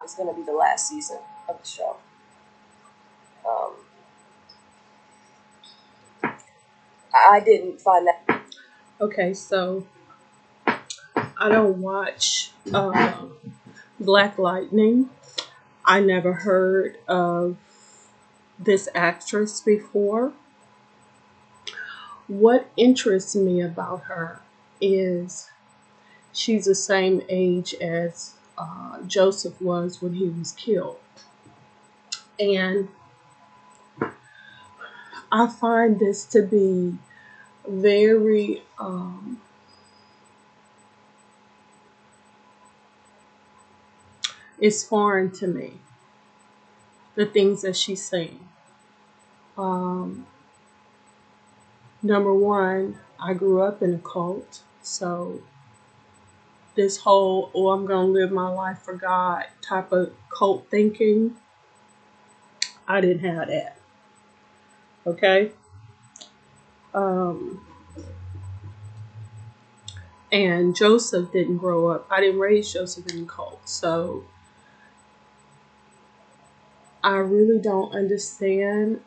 it's going to be the last season of the show. Um, I didn't find that. Okay, so I don't watch Black Lightning. I never heard of this actress before. What interests me about her is she's the same age as Joseph was when he was killed. And I find this to be very it's foreign to me, the things that she's saying. Um, Number one, I grew up in a cult, so this whole, oh, I'm going to live my life for God type of cult thinking, I didn't have that. Okay? Um, and Joseph didn't grow up. I didn't raise Joseph in a cult. So I really don't understand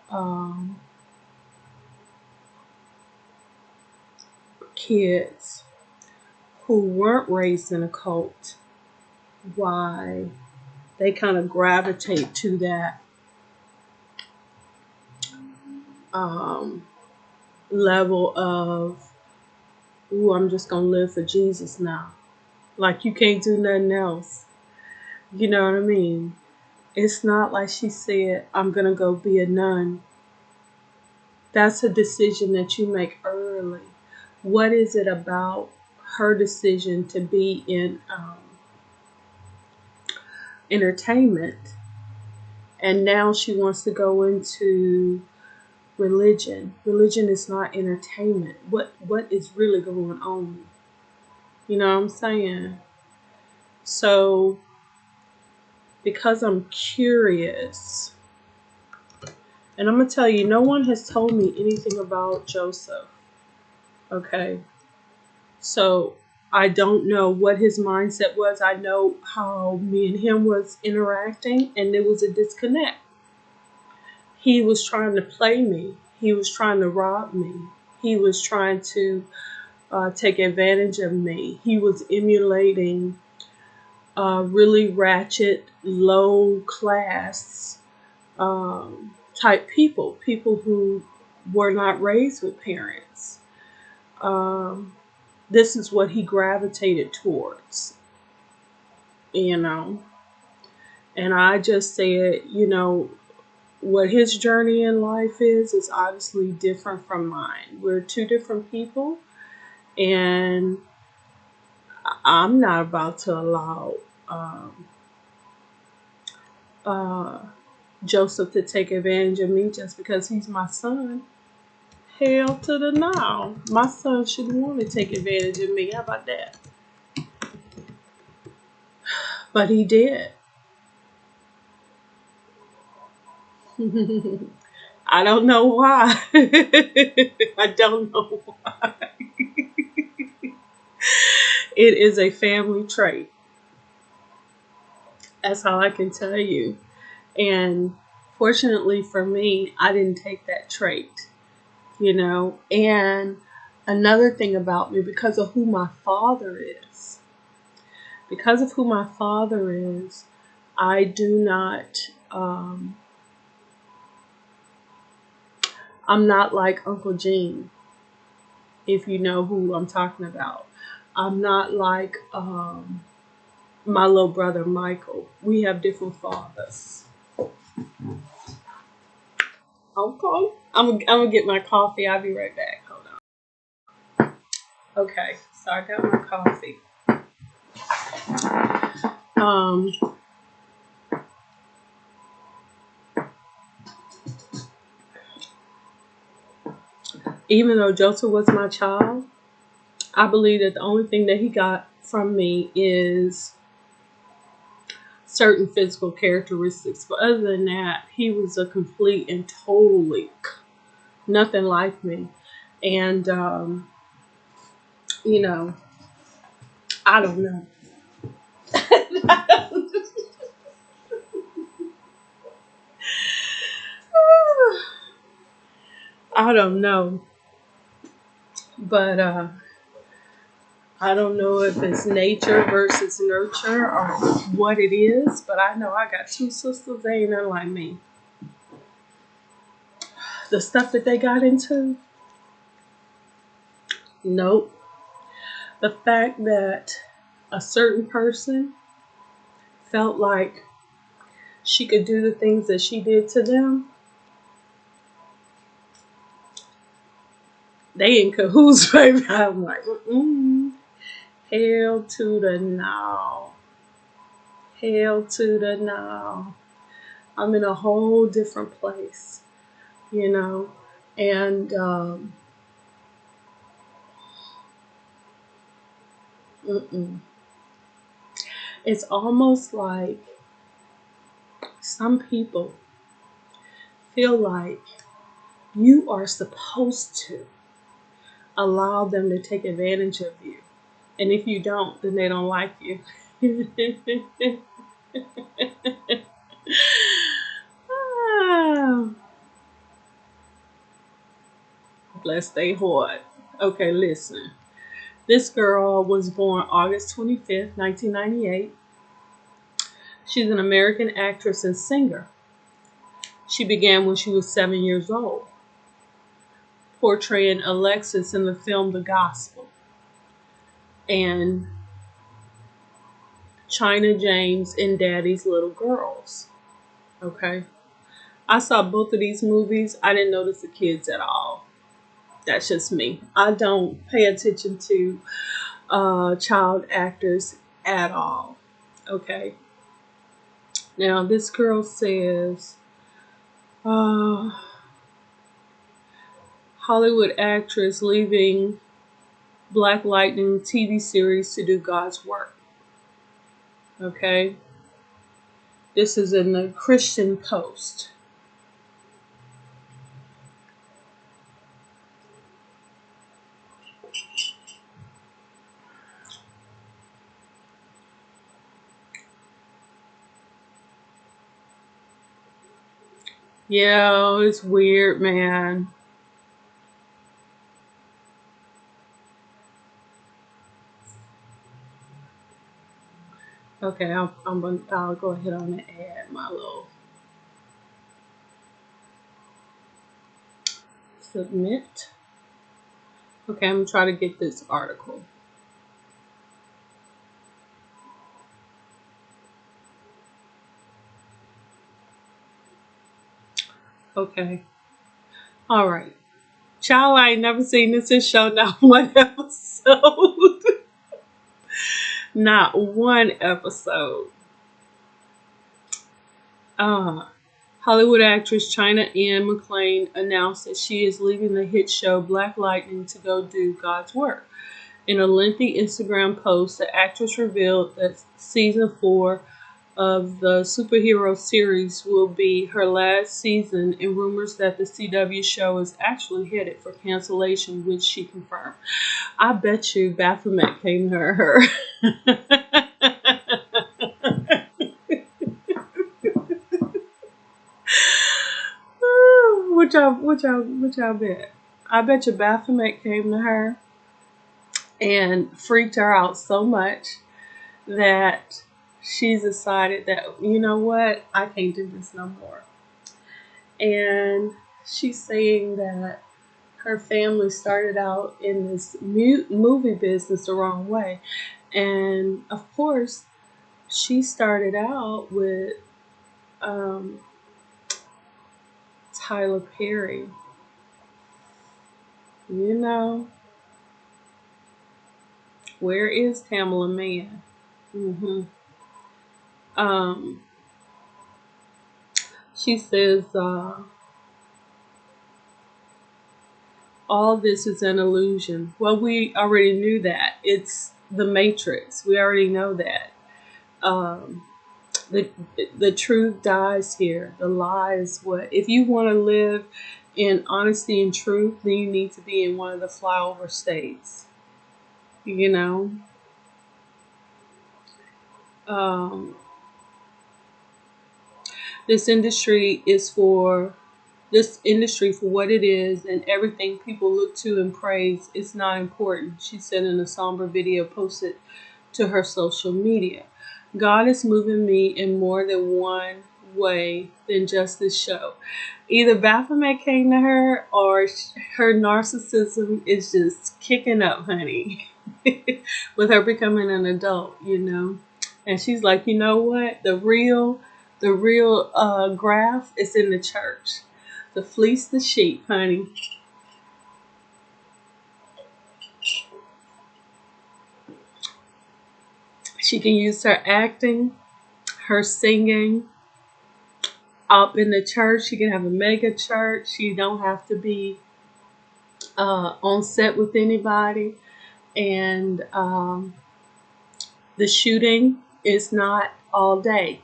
kids who weren't raised in a cult, why they kind of gravitate to that um, level of, ooh, I'm just going to live for Jesus now. Like you can't do nothing else. You know what I mean? It's not like she said, I'm going to go be a nun. That's a decision that you make early. What is it about her decision to be in entertainment, and now she wants to go into religion? Religion is not entertainment. What is really going on? You know what I'm saying? So because I'm curious, and I'm gonna tell you, no one has told me anything about Joseph. Okay, so I don't know what his mindset was. I know how me and him was interacting, and there was a disconnect. He was trying to play me. He was trying to rob me. He was trying to take advantage of me. He was emulating really ratchet, low class type people who were not raised with parents. Um, this is what he gravitated towards, you know. And I just said, you know, what his journey in life is obviously different from mine. We're two different people, and I'm not about to allow um, uh, Joseph to take advantage of me just because he's my son. Hell to the no. My son shouldn't want to take advantage of me. How about that? But he did. I don't know why. I don't know why. It is a family trait. That's all I can tell you. And fortunately for me, I didn't take that trait, you know. And another thing about me, because of who my father is, I do not, I'm not like Uncle Gene, if you know who I'm talking about. I'm not like my little brother Michael. We have different fathers. Okay. I'm gonna get my coffee. I'll be right back. Hold on. Okay, so I got my coffee. Um, Even though Joseph was my child, I believe that the only thing that he got from me is certain physical characteristics. But other than that, he was a complete and totally nothing like me. And, you know, I don't know. I don't know, but I don't know if it's nature versus nurture or what it is, but I know I got two sisters. They ain't nothing like me. The stuff that they got into, nope. The fact that a certain person felt like she could do the things that she did to them, they in cahoots, baby. I'm like, hell to the no. Hell to the no. I'm in a whole different place, you know, and it's almost like some people feel like you are supposed to allow them to take advantage of you. And if you don't, then they don't like you. Ah, bless their heart. Okay, listen. This girl was born August 25th, 1998. She's an American actress and singer. She began when she was 7 years old, portraying Alexis in the film The Gospel, and China James in Daddy's Little Girls. Okay. I saw both of these movies. I didn't notice the kids at all. That's just me. I don't pay attention to child actors at all. Okay. Now, this girl says, Hollywood actress leaving Black Lightning TV series to do God's work. Okay. This is in the Christian Post. Yeah, it's weird, man. Okay, I'll go ahead on and add my little submit. Okay, I'm gonna try to get this article. Okay. All right. Child, I ain't never seen this show, not one episode. Not one episode. Hollywood actress China Ann McClain announced that she is leaving the hit show Black Lightning to go do God's work. In a lengthy Instagram post, the actress revealed that season 4 of the superhero series will be her last season, and rumors that the CW show is actually headed for cancellation, which she confirmed. I bet you Baphomet came to her. What y'all bet? I bet you Baphomet came to her and freaked her out so much that she's decided that, you know what, I can't do this no more. And she's saying that her family started out in this movie business the wrong way. And of course, she started out with Tyler Perry. You know, where is Pamela Mann? She says, all this is an illusion. Well, we already knew that. It's the Matrix. We already know that. The truth dies here. The lies, what? If you want to live in honesty and truth, then you need to be in one of the flyover states. You know? This industry is for this industry for what it is, and everything people look to and praise is not important, she said in a somber video posted to her social media. God is moving me in more than one way than just this show. Either Baphomet came to her or her narcissism is just kicking up, honey, with her becoming an adult, you know. And she's like, you know what? The real graft is in the church. To fleece the sheep, honey. She can use her acting, her singing up in the church. She can have a mega church. She don't have to be on set with anybody. And the shooting is not all day.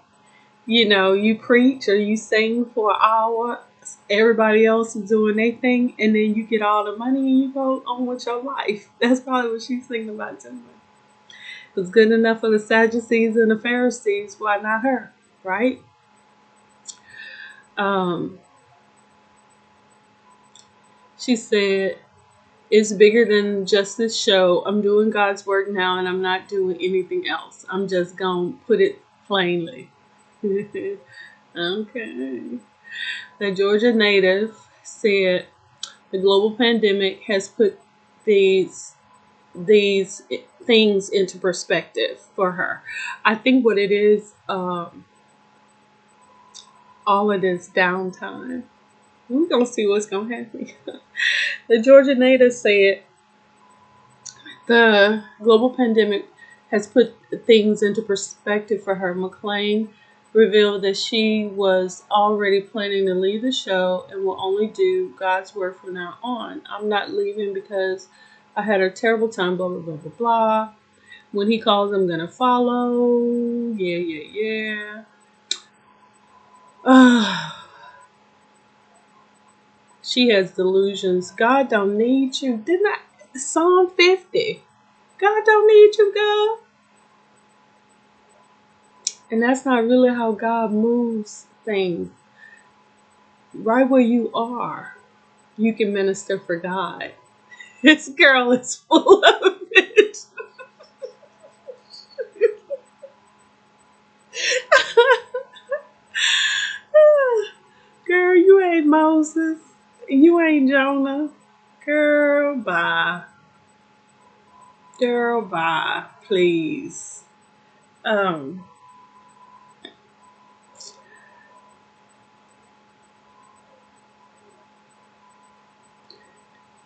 You know, you preach or you sing for an hour. Everybody else is doing their thing, and then you get all the money and you go on with your life. That's probably what she's thinking about doing. It was good enough for the Sadducees and the Pharisees. Why not her, right? She said, it's bigger than just this show. I'm doing God's work now, and I'm not doing anything else. I'm just going to put it plainly. Okay. The Georgia native said the global pandemic has put these things into perspective for her. I think what it is, all of this downtime. We're going to see what's going to happen. The Georgia native said the global pandemic has put things into perspective for her. McLean revealed that she was already planning to leave the show and will only do God's work from now on. I'm not leaving because I had a terrible time, blah, blah, blah, blah, blah. When he calls, I'm going to follow. Yeah. She has delusions. God don't need you. Didn't I? Psalm 50. God don't need you, girl. And that's not really how God moves things. Right where you are, you can minister for God. This girl is full of it. Girl, you ain't Moses. You ain't Jonah. Girl, bye. Girl, bye. Please.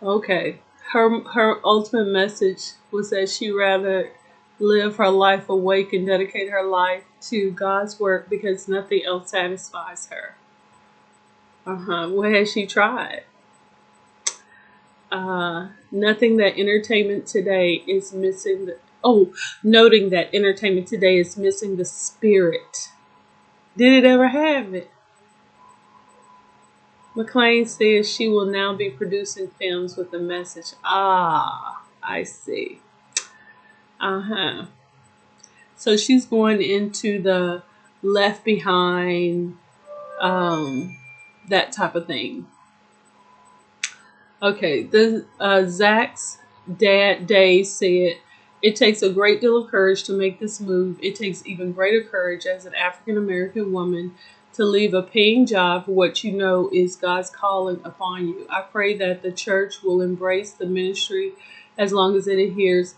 Okay. Her ultimate message was that she rather live her life awake and dedicate her life to God's work because nothing else satisfies her. What has she tried? Noting that entertainment today is missing the spirit. Did it ever have it? McLean says she will now be producing films with a message. I see. So she's going into the Left Behind, that type of thing. Okay, Zach's dad, Dave, said, it takes a great deal of courage to make this move. It takes even greater courage as an African American woman to leave a paying job for what you know is God's calling upon you. I pray that the church will embrace the ministry as long as it adheres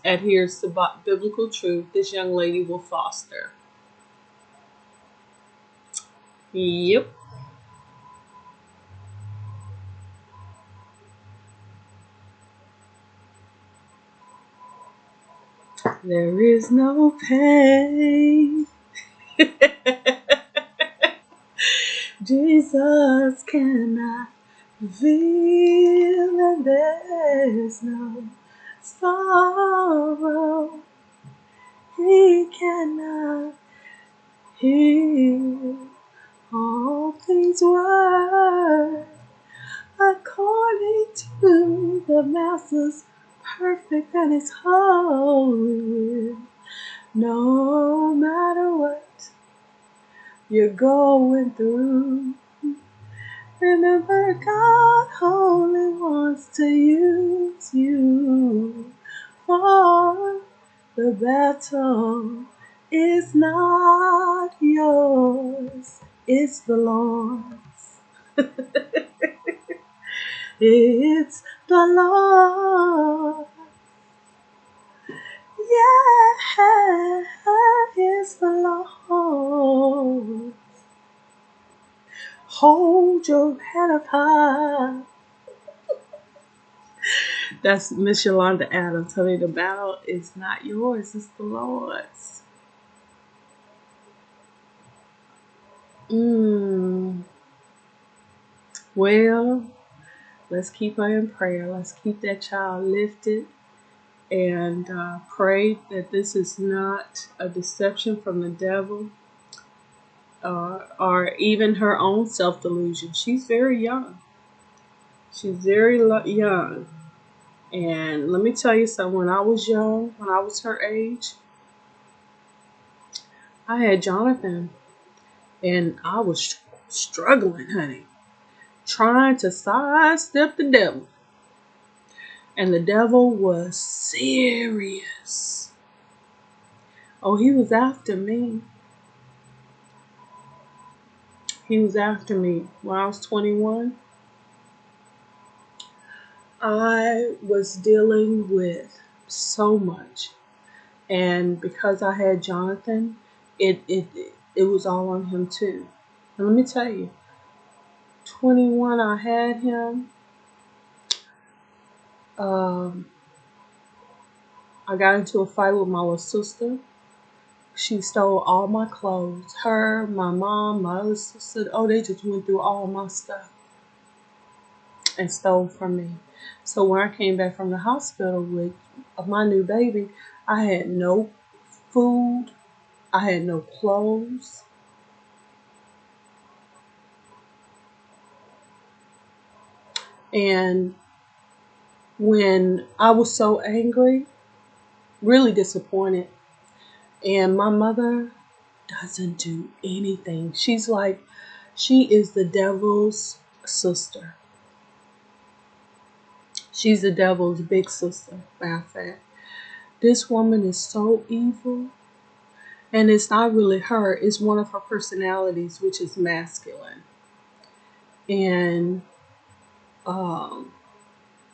to biblical truth this young lady will foster. Yep. There is no pain Jesus cannot feel, and there's no sorrow He cannot heal. All things work according to the Master's perfect and His holy will. No matter what you're going through, Remember, God only wants to use you, for the battle is not yours, it's the Lord's. It's the Lord. Yeah, it's the Lord. Hold your head up high. That's Miss Yolanda Adams. Honey, the battle is not yours, it's the Lord's. Well, let's keep her in prayer. Let's keep that child lifted and pray that this is not a deception from the devil or even her own self-delusion. She's very young. She's very young. And let me tell you something. When I was young, when I was her age, I had Jonathan. And I was struggling, honey. Trying to sidestep the devil. And the devil was serious. Oh, he was after me. He was after me. When I was 21, I was dealing with so much. And because I had Jonathan, it was all on him too. And let me tell you, 21, I had him. I got into a fight with my little sister. She stole all my clothes. Her, my mom, my other sister. Oh, they just went through all my stuff and stole from me. So when I came back from the hospital with my new baby, I had no food. I had no clothes. And when I was so angry, really disappointed, and my mother doesn't do anything. She's like, she is the devil's sister. She's the devil's big sister, matter of fact. This woman is so evil. And it's not really her. It's one of her personalities, which is masculine. And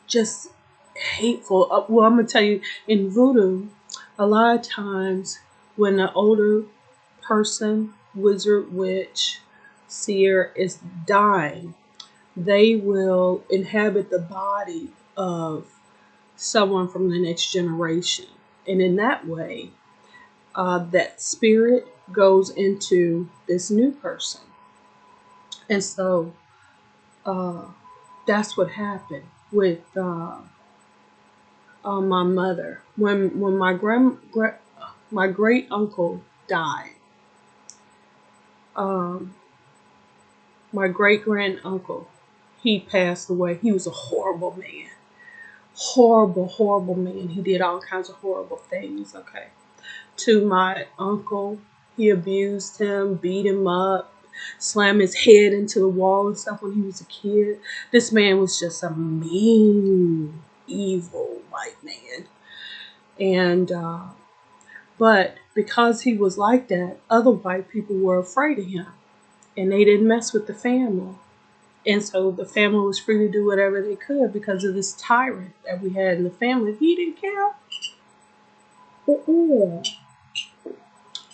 just hateful. Well, I'm going to tell you, in voodoo, a lot of times when an older person, wizard, witch, seer is dying, they will inhabit the body of someone from the next generation. And in that way, that spirit goes into this new person. And so that's what happened with my mother. When my great uncle died, my great grand uncle, he passed away. He was a horrible man. Horrible, horrible man. He did all kinds of horrible things, okay? To my uncle, he abused him, beat him up, slammed his head into the wall and stuff when he was a kid. This man was just a mean, evil white man. And, but because he was like that, other white people were afraid of him. And they didn't mess with the family. And so the family was free to do whatever they could because of this tyrant that we had in the family. He didn't care.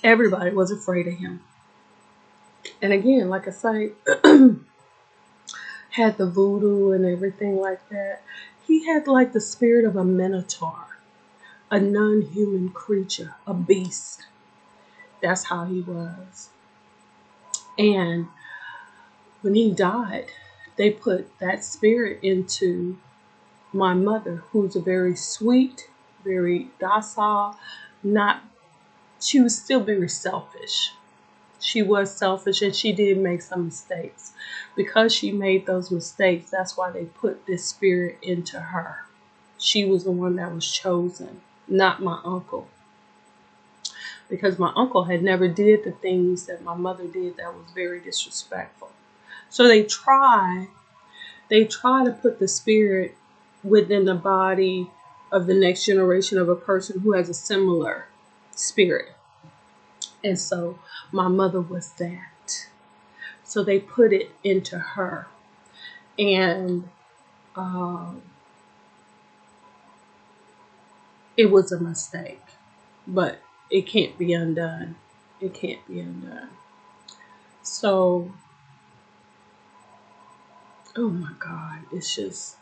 Everybody was afraid of him. And again, like I say, had the voodoo and everything like that. He had like the spirit of a minotaur, a non-human creature, a beast. That's how he was. And when he died, they put that spirit into my mother, who's a very sweet, very docile, she was still very selfish. She was selfish and she did make some mistakes. Because she made those mistakes, that's why they put this spirit into her. She was the one that was chosen, not my uncle. Because my uncle had never did the things that my mother did that was very disrespectful. So they try to put the spirit within the body of the next generation of a person who has a similar spirit. And so my mother was that. So they put it into her. And it was a mistake. But it can't be undone. It can't be undone. So, oh my God, it's just,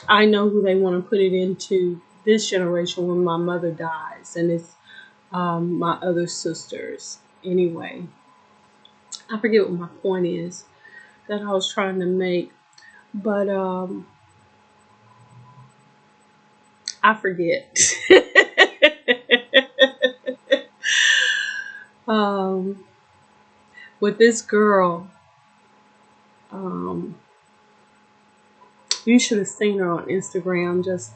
I know who they want to put it into this generation when my mother dies. And it's my other sisters. Anyway, I forget what my point is that I was trying to make, but I forget. With this girl, you should have seen her on Instagram just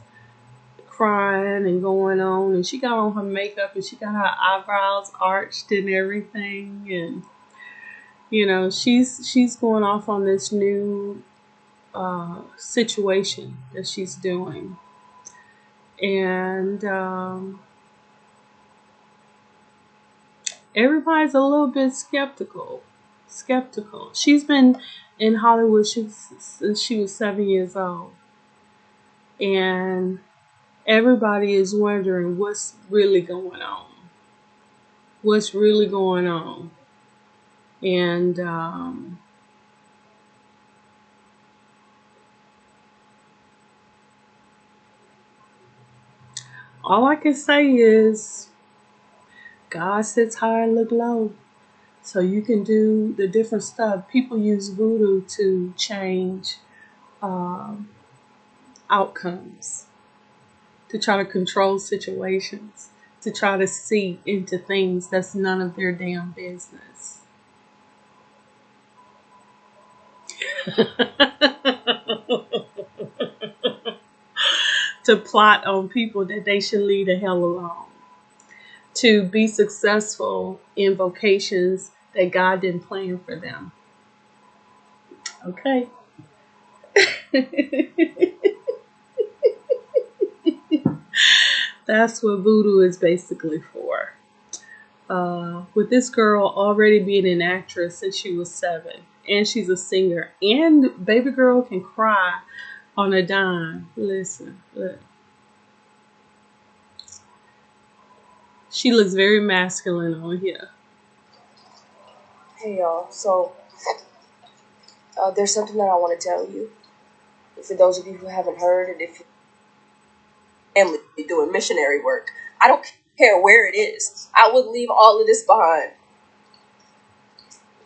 crying and going on, and she got on her makeup and she got her eyebrows arched and everything, and you know she's going off on this new situation that she's doing, and everybody's a little bit skeptical. She's been in Hollywood since she was 7 years old, and everybody is wondering what's really going on. What's really going on? And all I can say is God sits high and look low. So you can do the different stuff. People use voodoo to change outcomes, to try to control situations, to try to see into things that's none of their damn business. To plot on people that they should leave the hell alone. To be successful in vocations that God didn't plan for them. Okay. That's what voodoo is basically for. With this girl already being an actress since she was 7, and she's a singer, and baby girl can cry on a dime. Listen, look. She looks very masculine on here. Hey y'all, so there's something that I want to tell you. For those of you who haven't heard, and if you're family doing missionary work, I don't care where it is. I would leave all of this behind.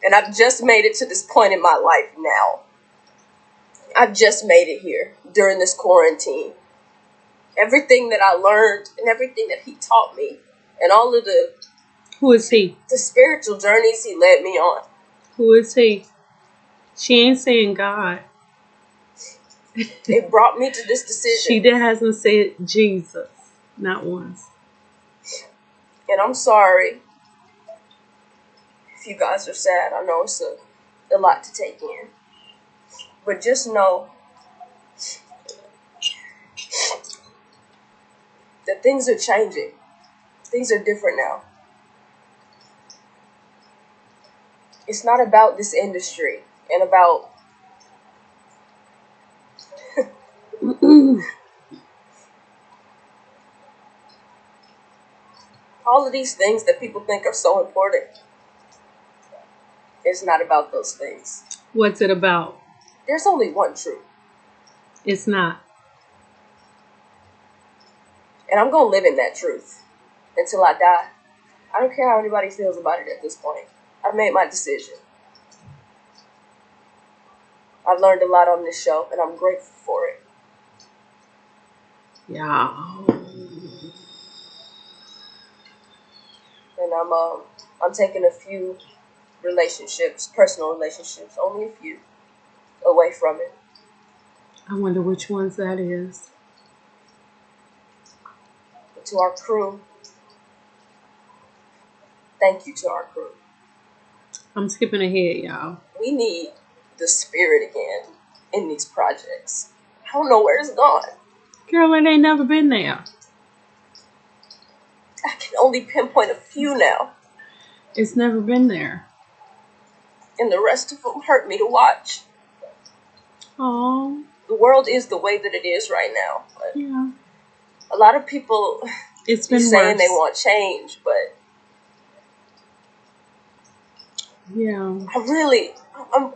And I've just made it to this point in my life now. I've just made it here during this quarantine. Everything that I learned and everything that he taught me and all of the... Who is he? The spiritual journeys he led me on. Who is he? She ain't saying God. It brought me to this decision. She hasn't said Jesus. Not once. And I'm sorry if you guys are sad. I know it's a lot to take in. But just know that things are changing. Things are different now. It's not about this industry and about all of these things that people think are so important. It's not about those things. What's it about? There's only one truth. It's not. And I'm going to live in that truth until I die. I don't care how anybody feels about it at this point. I've made my decision. I've learned a lot on this show, and I'm grateful for it. Yeah. And I'm taking a few relationships, personal relationships, only a few, away from it. I wonder which ones that is. But to our crew, thank you to our crew. I'm skipping ahead, y'all. We need the spirit again in these projects. I don't know where it's gone. Girl, it ain't never been there. I can only pinpoint a few now. It's never been there. And the rest of them hurt me to watch. Oh. The world is the way that it is right now. But yeah. A lot of people it's been saying worse. They want change, but yeah,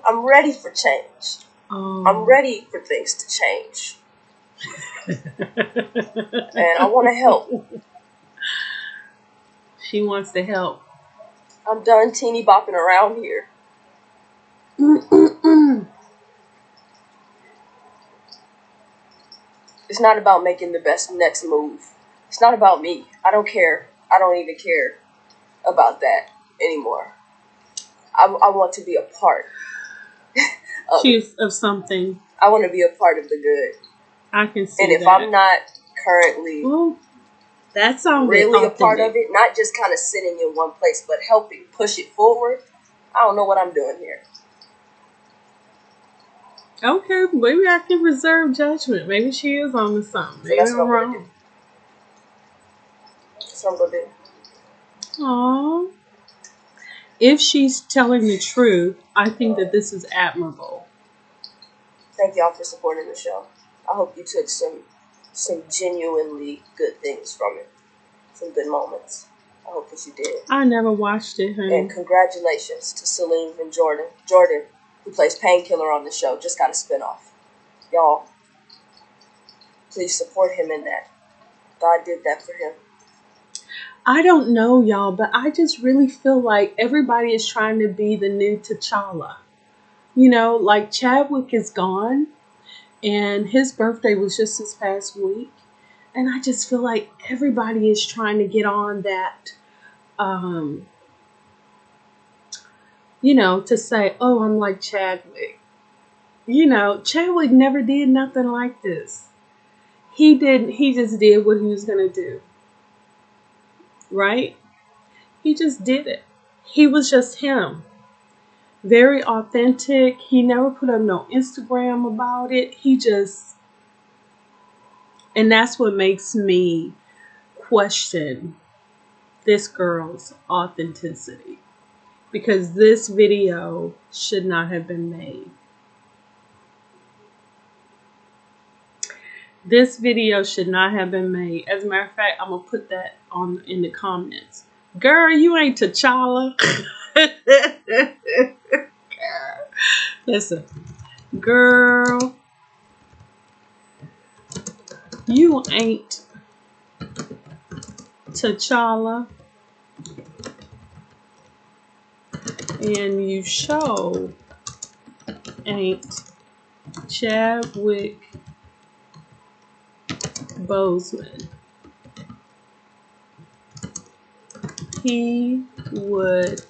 I'm ready for change. Oh. I'm ready for things to change. And I want to help. She wants to help. I'm done teeny bopping around here. It's not about making the best next move. It's not about me. I don't care. I don't even care about that anymore. I want to be a part of something. I want to be a part of the good. I can see that. And if I'm not currently that sounds really a part of it, not just kind of sitting in one place, but helping push it forward, I don't know what I'm doing here. Okay, maybe I can reserve judgment. Maybe she is on to something. Maybe that's what I'm wrong. That's what I'm going to do. Aww. If she's telling the truth, I think that this is admirable. Thank y'all for supporting the show. I hope you took some genuinely good things from it. Some good moments. I hope that you did. I never watched it, honey. And congratulations to Celine and Jordan. Jordan, who plays Painkiller on the show, just got a spinoff. Y'all, please support him in that. God did that for him. I don't know, y'all, but I just really feel like everybody is trying to be the new T'Challa. You know, like Chadwick is gone, and his birthday was just this past week. And I just feel like everybody is trying to get on that, you know, to say, oh, I'm like Chadwick. You know, Chadwick never did nothing like this. He just did what he was going to do. Right? He just did it. He was just him. Very authentic. He never put up no Instagram about it. And that's what makes me question this girl's authenticity. Because this video should not have been made. This video should not have been made. As a matter of fact, I'm going to put that in the comments. Girl, you ain't T'Challa. Listen. Girl, you ain't T'Challa. And you sure ain't Chadwick Boseman. He would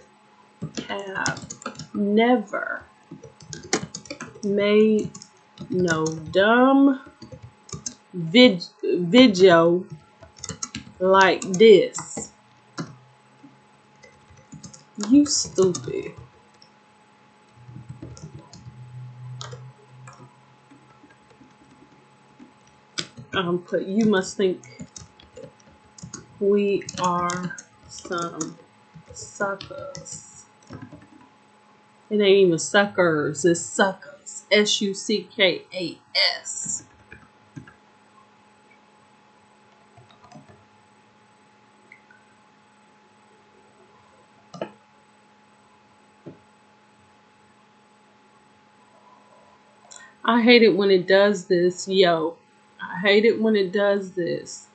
have never made no dumb video like this. You stupid. You must think we are some suckers. It ain't even suckers, it's suckers. SUCKAS. I hate it when it does this, yo. I hate it when it does this.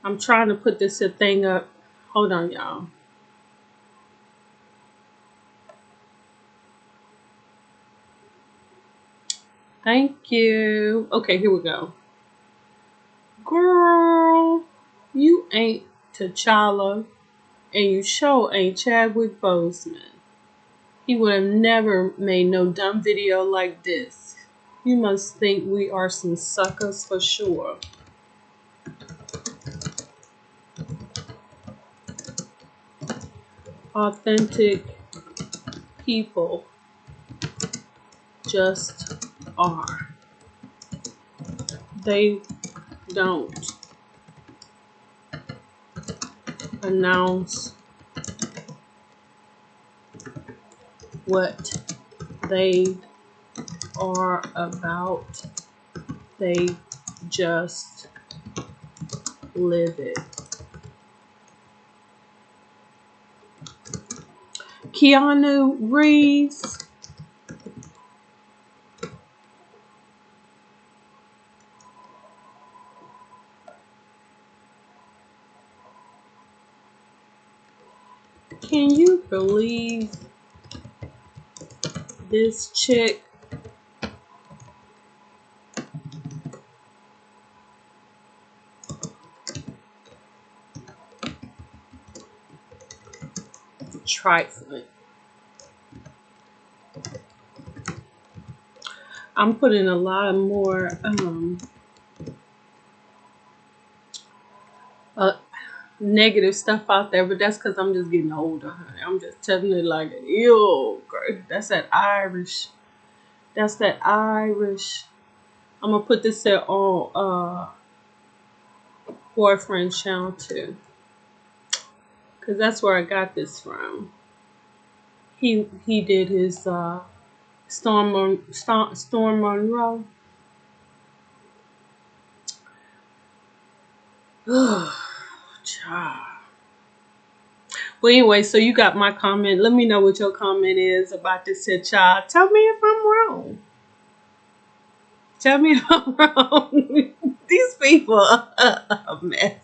I'm trying to put this thing up. Hold on, y'all. Thank you. Okay, here we go. Girl, you ain't T'Challa, and you sure ain't Chadwick Boseman. He would have never made no dumb video like this. You must think we are some suckers for sure. Authentic people just are. They don't announce what they are about. They just live it. Keanu Reeves. Can you believe this chick? Trifling. I'm putting a lot of more negative stuff out there, but that's because I'm just getting older, honey. I'm just telling it like it is. That's that Irish. That's that Irish. I'm gonna put this there on boyfriend channel too, cause that's where I got this from. He did his Storm Monroe. Child. But anyway, so you got my comment. Let me know what your comment is about this here child. Tell me if I'm wrong. Tell me if I'm wrong. These people are a mess.